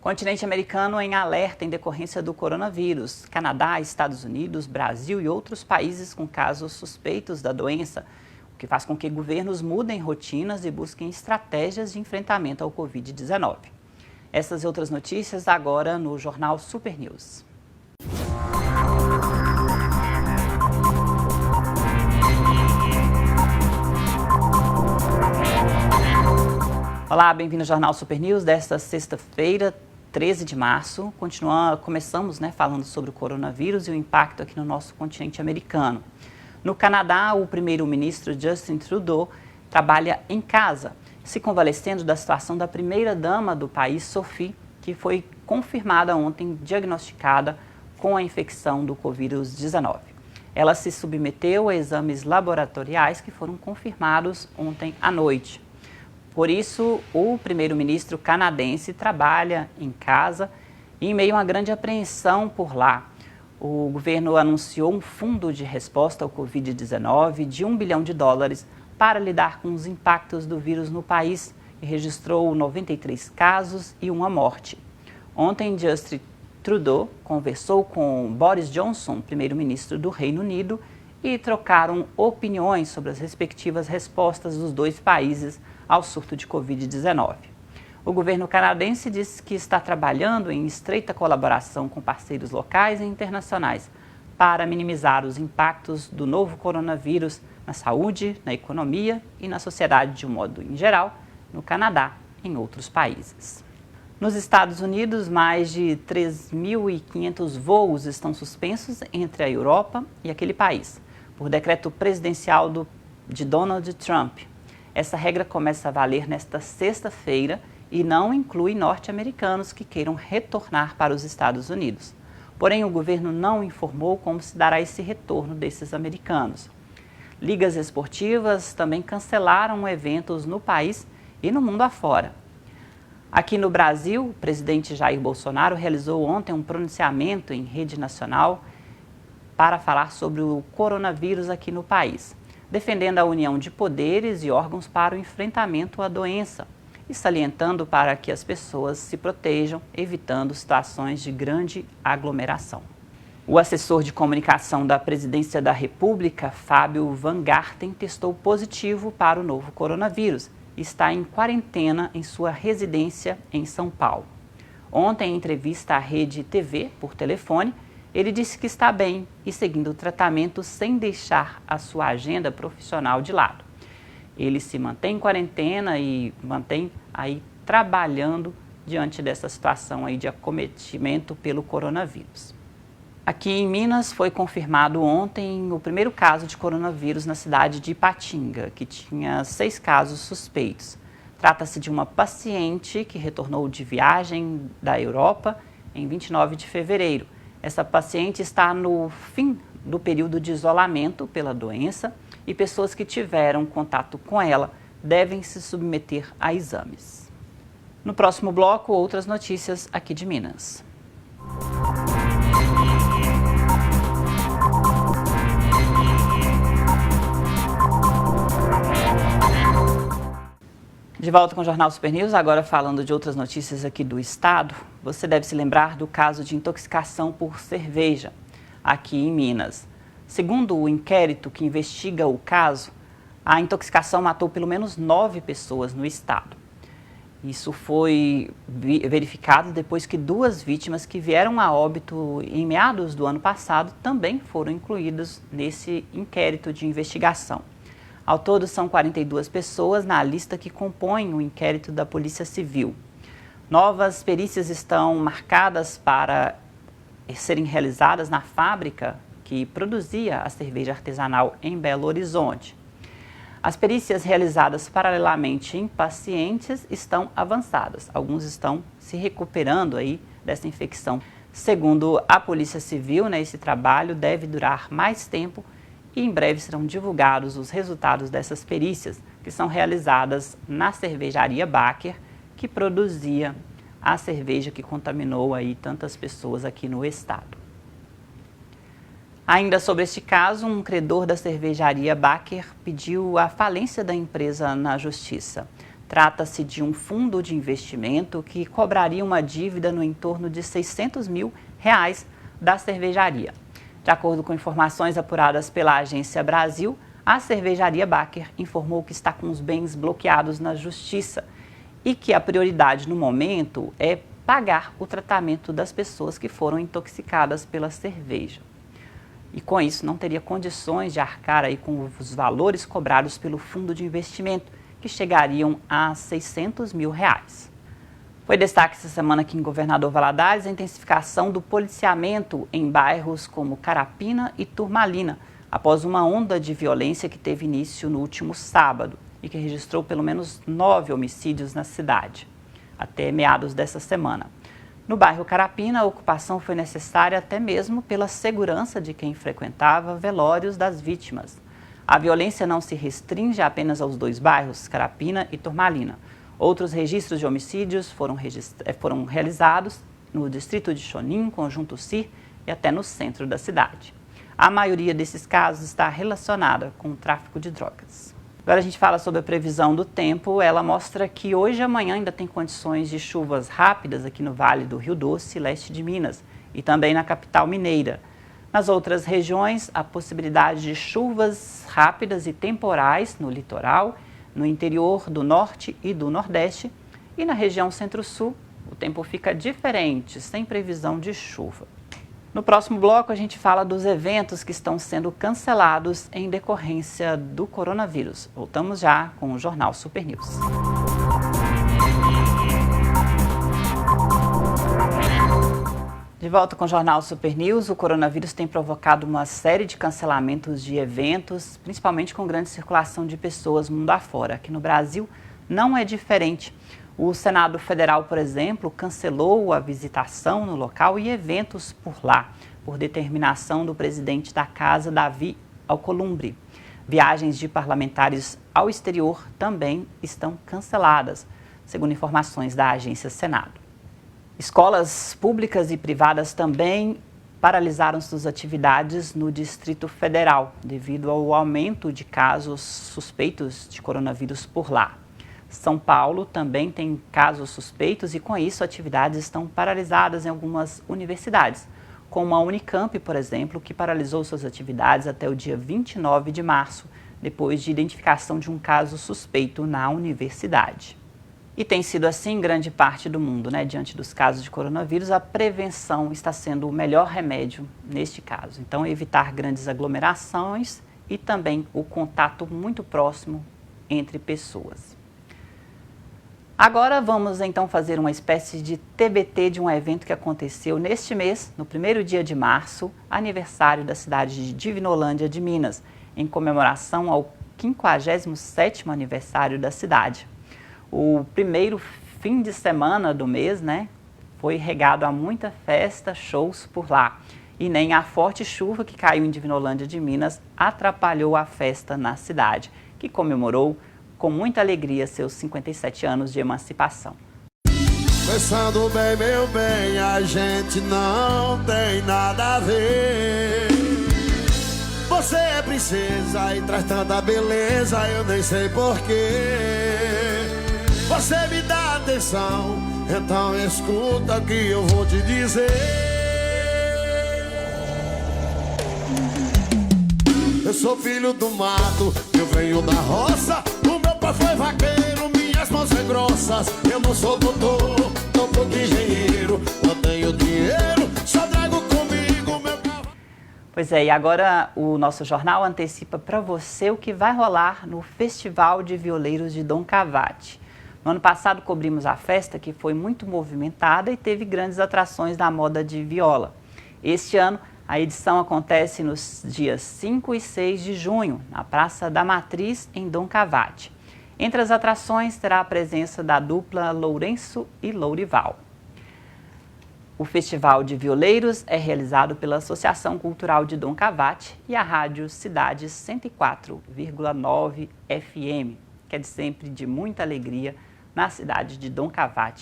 Continente americano em alerta em decorrência do coronavírus. Canadá, Estados Unidos, Brasil e outros países com casos suspeitos da doença, o que faz com que governos mudem rotinas e busquem estratégias de enfrentamento ao Covid-19. Essas e outras notícias agora no Jornal Super News. Olá, bem-vindo ao Jornal Super News desta sexta-feira, 13 de março. Começamos falando sobre o coronavírus e o impacto aqui no nosso continente americano. No Canadá, o primeiro-ministro Justin Trudeau trabalha em casa, se convalescendo da situação da primeira-dama do país, Sophie, que foi confirmada ontem, diagnosticada com a infecção do Covid-19. Ela se submeteu a exames laboratoriais que foram confirmados ontem à noite. Por isso, o primeiro-ministro canadense trabalha em casa e em meio a uma grande apreensão por lá. O governo anunciou um fundo de resposta ao Covid-19 de $1 bilhão para lidar com os impactos do vírus no país e registrou 93 casos e uma morte. Ontem, Justin Trudeau conversou com Boris Johnson, primeiro-ministro do Reino Unido, e trocaram opiniões sobre as respectivas respostas dos dois países ao surto de Covid-19. O governo canadense disse que está trabalhando em estreita colaboração com parceiros locais e internacionais para minimizar os impactos do novo coronavírus na saúde, na economia e na sociedade de um modo em geral, no Canadá e em outros países. Nos Estados Unidos, mais de 3.500 voos estão suspensos entre a Europa e aquele país, por decreto presidencial de Donald Trump. Essa regra começa a valer nesta sexta-feira e não inclui norte-americanos que queiram retornar para os Estados Unidos. Porém, o governo não informou como se dará esse retorno desses americanos. Ligas esportivas também cancelaram eventos no país e no mundo afora. Aqui no Brasil, o presidente Jair Bolsonaro realizou ontem um pronunciamento em rede nacional para falar sobre o coronavírus aqui no país, defendendo a união de poderes e órgãos para o enfrentamento à doença e salientando para que as pessoas se protejam, evitando situações de grande aglomeração. O assessor de comunicação da Presidência da República, Fábio Van Garten, testou positivo para o novo coronavírus e está em quarentena em sua residência em São Paulo. Ontem, em entrevista à Rede TV por telefone, ele disse que está bem e seguindo o tratamento sem deixar a sua agenda profissional de lado. Ele se mantém em quarentena e mantém aí trabalhando diante dessa situação aí de acometimento pelo coronavírus. Aqui em Minas foi confirmado ontem o primeiro caso de coronavírus na cidade de Ipatinga, que tinha 6 casos suspeitos. Trata-se de uma paciente que retornou de viagem da Europa em 29 de fevereiro. Essa paciente está no fim do período de isolamento pela doença e pessoas que tiveram contato com ela devem se submeter a exames. No próximo bloco, outras notícias aqui de Minas. De volta com o Jornal Super News, agora falando de outras notícias aqui do estado. Você deve se lembrar do caso de intoxicação por cerveja aqui em Minas. Segundo o inquérito que investiga o caso, a intoxicação matou pelo menos 9 pessoas no estado. Isso foi verificado depois que 2 vítimas que vieram a óbito em meados do ano passado também foram incluídas nesse inquérito de investigação. Ao todo, são 42 pessoas na lista que compõem o inquérito da Polícia Civil. Novas perícias estão marcadas para serem realizadas na fábrica que produzia a cerveja artesanal em Belo Horizonte. As perícias realizadas paralelamente em pacientes estão avançadas. Alguns estão se recuperando aí dessa infecção. Segundo a Polícia Civil, esse trabalho deve durar mais tempo e em breve serão divulgados os resultados dessas perícias, que são realizadas na cervejaria Baker, que produzia a cerveja que contaminou aí tantas pessoas aqui no estado. Ainda sobre este caso, um credor da cervejaria Baker pediu a falência da empresa na justiça. Trata-se de um fundo de investimento que cobraria uma dívida no entorno de R$600 mil da cervejaria. De acordo com informações apuradas pela Agência Brasil, a cervejaria Baker informou que está com os bens bloqueados na Justiça e que a prioridade no momento é pagar o tratamento das pessoas que foram intoxicadas pela cerveja. E com isso não teria condições de arcar aí com os valores cobrados pelo fundo de investimento, que chegariam a R$600 mil. Foi destaque essa semana aqui em Governador Valadares a intensificação do policiamento em bairros como Carapina e Turmalina, após uma onda de violência que teve início no último sábado e que registrou pelo menos 9 homicídios na cidade, até meados dessa semana. No bairro Carapina, a ocupação foi necessária até mesmo pela segurança de quem frequentava velórios das vítimas. A violência não se restringe apenas aos dois bairros, Carapina e Turmalina. Outros registros de homicídios foram realizados no distrito de Chonim, Conjunto CIR e até no centro da cidade. A maioria desses casos está relacionada com o tráfico de drogas. Agora a gente fala sobre a previsão do tempo. Ela mostra que hoje e amanhã ainda tem condições de chuvas rápidas aqui no Vale do Rio Doce, leste de Minas, e também na capital mineira. Nas outras regiões, a possibilidade de chuvas rápidas e temporais no litoral, no interior do norte e do nordeste, e na região centro-sul, o tempo fica diferente, sem previsão de chuva. No próximo bloco, a gente fala dos eventos que estão sendo cancelados em decorrência do coronavírus. Voltamos já com o Jornal Super News. De volta com o Jornal Super News, o coronavírus tem provocado uma série de cancelamentos de eventos, principalmente com grande circulação de pessoas mundo afora. Aqui no Brasil não é diferente. O Senado Federal, por exemplo, cancelou a visitação no local e eventos por lá, por determinação do presidente da Casa, Davi Alcolumbre. Viagens de parlamentares ao exterior também estão canceladas, segundo informações da Agência Senado. Escolas públicas e privadas também paralisaram suas atividades no Distrito Federal, devido ao aumento de casos suspeitos de coronavírus por lá. São Paulo também tem casos suspeitos e, com isso, atividades estão paralisadas em algumas universidades, como a Unicamp, por exemplo, que paralisou suas atividades até o dia 29 de março, depois de identificação de um caso suspeito na universidade. E tem sido assim em grande parte do mundo, né? Diante dos casos de coronavírus, a prevenção está sendo o melhor remédio neste caso. Então, evitar grandes aglomerações e também o contato muito próximo entre pessoas. Agora vamos então fazer uma espécie de TBT de um evento que aconteceu neste mês, no primeiro dia de março, aniversário da cidade de Divinolândia de Minas, em comemoração ao 57º aniversário da cidade. O primeiro fim de semana do mês, né, foi regado a muita festa, shows por lá. E nem a forte chuva que caiu em Divinolândia de Minas atrapalhou a festa na cidade, que comemorou com muita alegria seus 57 anos de emancipação. Pensando bem, meu bem, a gente não tem nada a ver. Você é princesa e traz tanta beleza, eu nem sei porquê. Você me dá atenção, então escuta o que eu vou te dizer. Eu sou filho do mato, eu venho da roça. O meu pai foi vaqueiro, minhas mãos são grossas. Eu não sou doutor, não sou engenheiro. Não tenho dinheiro, só trago comigo meu carro. Pois é, e agora o nosso jornal antecipa para você o que vai rolar no Festival de Violeiros de Dom Cavate. No ano passado cobrimos a festa, que foi muito movimentada e teve grandes atrações na moda de viola. Este ano, a edição acontece nos dias 5 e 6 de junho, na Praça da Matriz, em Dom Cavate. Entre as atrações terá a presença da dupla Lourenço e Lourival. O Festival de Violeiros é realizado pela Associação Cultural de Dom Cavate e a Rádio Cidade 104,9 FM, que é de sempre de muita alegria na cidade de Dom Cavate.